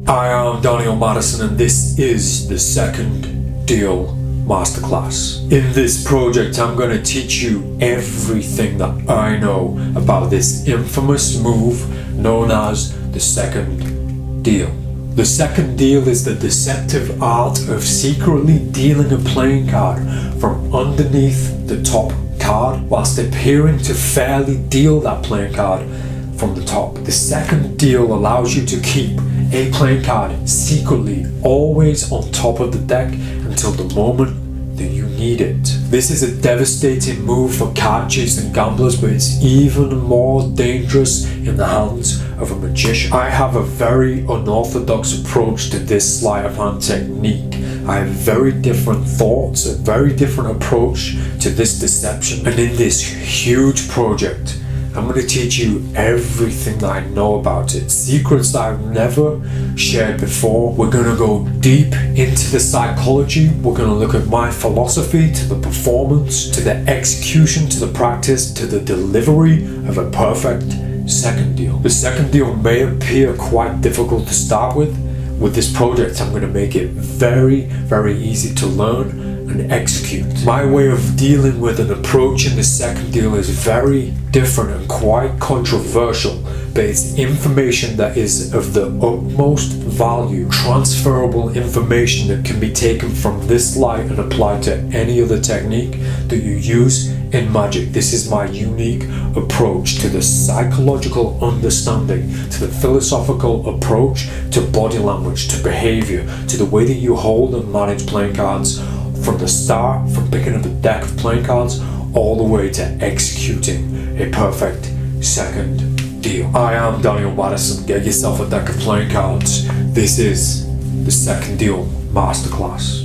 I am Daniel Madison, and this is the second deal masterclass. In this project, I'm going to teach you everything that I know about this infamous move known as the second deal. The second deal is the deceptive art of secretly dealing a playing card from underneath the top card whilst appearing to fairly deal that playing card from the top. The second deal allows you to keep a playing card secretly always on top of the deck until the moment that you need it. This is a devastating move for card chasing gamblers, but it's even more dangerous in the hands of a magician. I have a very unorthodox approach to this sleight of hand technique. I have very different thoughts, a very different approach to this deception, and in this huge project I'm going to teach you everything that I know about it, secrets that I've never shared before. We're going to go deep into the psychology. We're going to look at my philosophy, to the performance, to the execution, to the practice, to the delivery of a perfect second deal. The second deal may appear quite difficult to start with. With this project, I'm going to make it very, very easy to learn and execute. My way of dealing with and approaching the second deal is very different and quite controversial, but it's information that is of the utmost value, transferable information that can be taken from this light and applied to any other technique that you use in magic. This is my unique approach to the psychological understanding, to the philosophical approach to body language, to behavior, to the way that you hold and manage playing cards from the start, from picking up a deck of playing cards all the way to executing a perfect second deal. I am Daniel Madison. Get yourself a deck of playing cards. This is the second deal masterclass.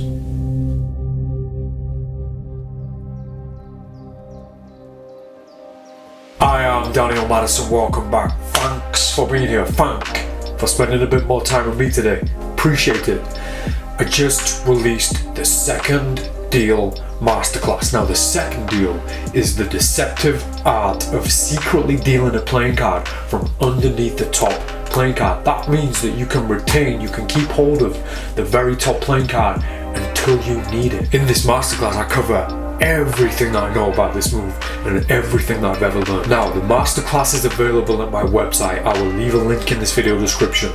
I am Daniel Madison. Welcome back. Thanks for being here. Thank for spending a bit more time with me today. Appreciate it. I just released the second deal masterclass. Now, the second deal is the deceptive art of secretly dealing a playing card from underneath the top playing card. That means that you can retain, you can keep hold of the very top playing card until you need it. In this masterclass, I cover everything that I know about this move and everything that I've ever learned. Now, the masterclass is available at my website. I will leave a link in this video description.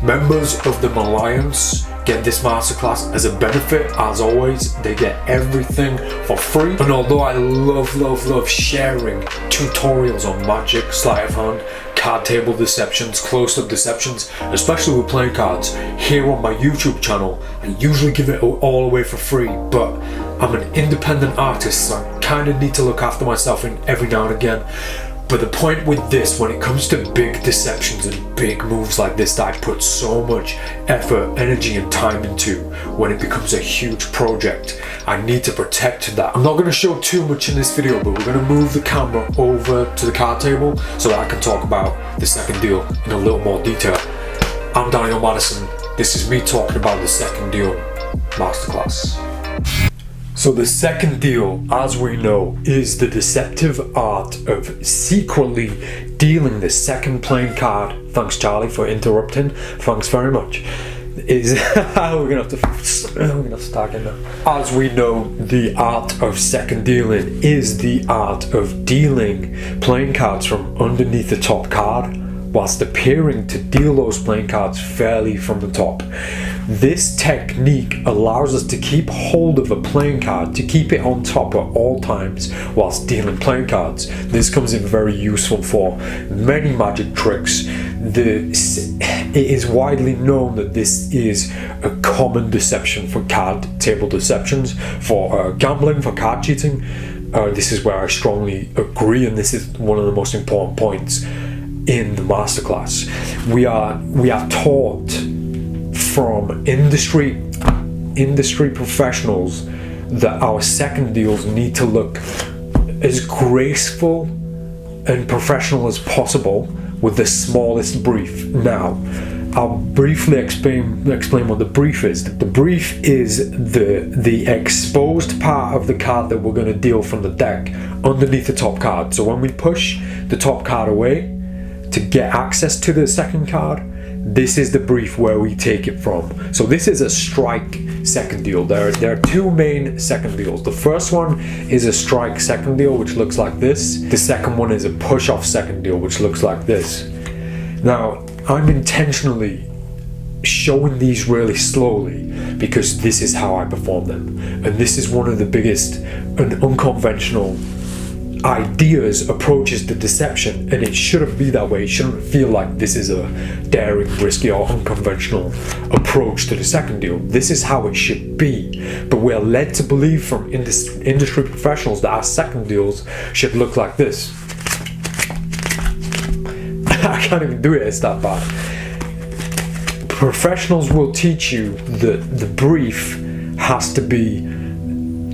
Members of the Alliance get this masterclass as a benefit. As always, they get everything for free. And although I love sharing tutorials on magic, sleight of hand, card table deceptions, close-up deceptions, especially with playing cards, here on my YouTube channel, I usually give it all away for free, but I'm an independent artist, so I kind of need to look after myself every now and again. But the point with this, when it comes to big deceptions and big moves like this that I put so much effort, energy and time into, when it becomes a huge project, I need to protect that. I'm not going to show too much in this video, but we're going to move the camera over to the card table so that I can talk about the second deal in a little more detail. I'm Daniel Madison. This is me talking about the second deal masterclass. So the second deal, as we know, is the deceptive art of secretly dealing the second playing card. Thanks, Charlie, for interrupting. Thanks very much. We're gonna have to start again now. As we know, the art of second dealing is the art of dealing playing cards from underneath the top card, whilst appearing to deal those playing cards fairly from the top. This technique allows us to keep hold of a playing card, to keep it on top at all times whilst dealing playing cards. This comes in very useful for many magic tricks. It is widely known that this is a common deception for card table deceptions, for gambling, for card cheating. This is where I strongly agree, and this is one of the most important points in the masterclass. We are taught from industry professionals that our second deals need to look as graceful and professional as possible with the smallest brief. Now, I'll briefly explain what the brief is. The brief is the exposed part of the card that we're going to deal from the deck underneath the top card. So when we push the top card away to get access to the second card, this is the brief where we take it from. So this is a strike second deal. There are two main second deals. The first one is a strike second deal, which looks like this. The second one is a push-off second deal, which looks like this. Now, I'm intentionally showing these really slowly because this is how I perform them. And this is one of the biggest and unconventional ideas, approaches to deception, and it shouldn't be that way. It shouldn't feel like this is a daring, risky, or unconventional approach to the second deal. This is how it should be, but we're led to believe from industry professionals that our second deals should look like this. I can't even do it, it's that bad. Professionals will teach you that the brief has to be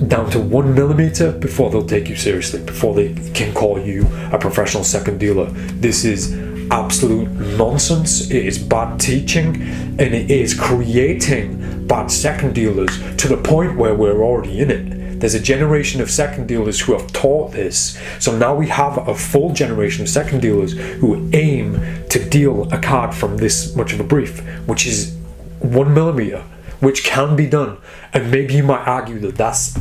down to 1 millimeter before they'll take you seriously, before they can call you a professional second dealer. This is absolute nonsense. It is bad teaching, and it is creating bad second dealers to the point where we're already in it. There's a generation of second dealers who have taught this, so now we have a full generation of second dealers who aim to deal a card from this much of a brief, which is 1 millimeter, which can be done. And maybe you might argue that that's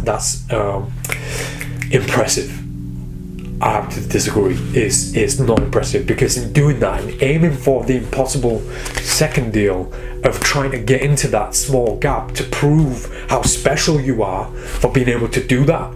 impressive. I have to disagree. It's not impressive, because in doing that and aiming for the impossible second deal of trying to get into that small gap to prove how special you are for being able to do that,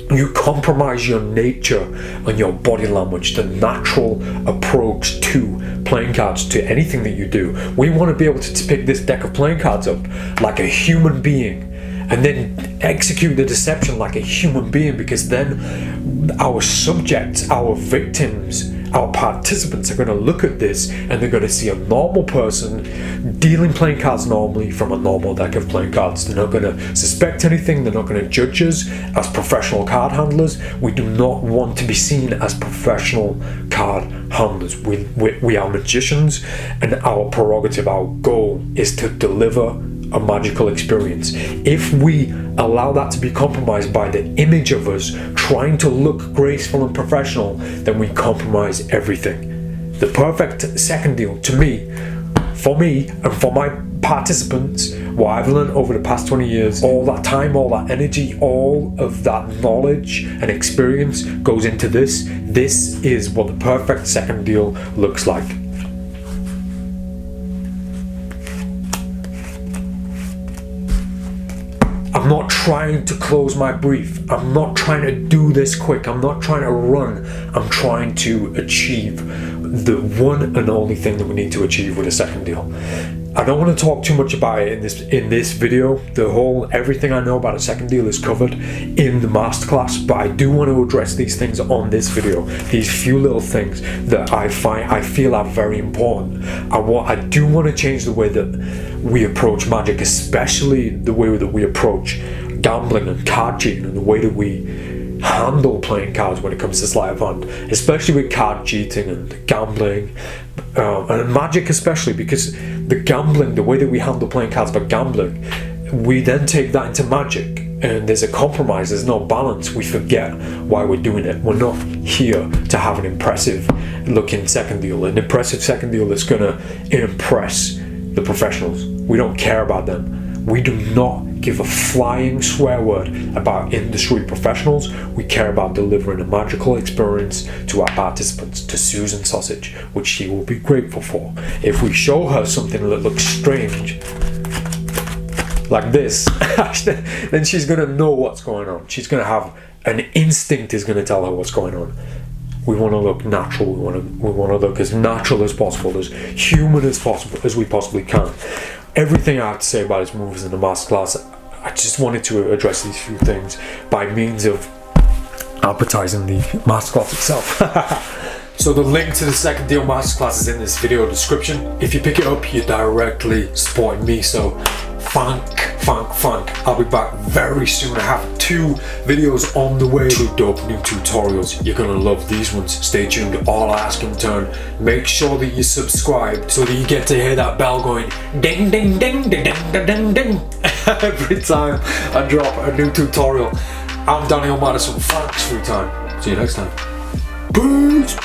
you compromise your nature and your body language, the natural approach to playing cards, to anything that you do. We want to be able to pick this deck of playing cards up like a human being and then execute the deception like a human being, because then our subjects, our victims, our participants are going to look at this and they're going to see a normal person dealing playing cards normally from a normal deck of playing cards. They're not going to suspect anything. They're not going to judge us as professional card handlers. We do not want to be seen as professional card handlers. We are magicians, and our prerogative, our goal is to deliver a magical experience. If we allow that to be compromised by the image of us trying to look graceful and professional, then we compromise everything. The perfect second deal, to me, for me and for my participants, what I've learned over the past 20 years, all that time, all that energy, all of that knowledge and experience goes into this. This is what the perfect second deal looks like. I'm not trying to close my brief. I'm not trying to do this quick. I'm not trying to run. I'm trying to achieve the one and only thing that we need to achieve with a second deal. I don't want to talk too much about it in this video. Everything I know about a second deal is covered in the masterclass, but I do want to address these things on this video. These few little things that I feel are very important. I do want to change the way that we approach magic, especially the way that we approach gambling and card cheating, and the way that we handle playing cards when it comes to sleight of hand, especially with card cheating and gambling and magic, especially because the gambling, the way that we handle playing cards for gambling, we then take that into magic and there's a compromise, there's no balance. We forget why we're doing it. We're not here to have an impressive looking second deal, an impressive second deal that's gonna impress the professionals. We don't care about them. We do not give a flying swear word about industry professionals. We care about delivering a magical experience to our participants, to Susan Sausage, which she will be grateful for. If we show her something that looks strange, like this, then she's gonna know what's going on. She's gonna have an instinct is gonna tell her what's going on. We want to look natural. We want to look as natural as possible, as human as possible, as we possibly can. Everything I have to say about this movie is in the masterclass. I just wanted to address these few things by means of advertising the masterclass itself. So the link to the second deal masterclass is in this video description. If you pick it up, you're directly supporting me. So funk. I'll be back very soon. I have 2 videos on the way, 2 dope new tutorials. You're gonna love these ones. Stay tuned. All I ask in turn, make sure that you subscribe so that you get to hear that bell going ding ding ding ding ding ding ding ding every time I drop a new tutorial. I'm Daniel Madison. Thanks for your time. See you next time. Peace.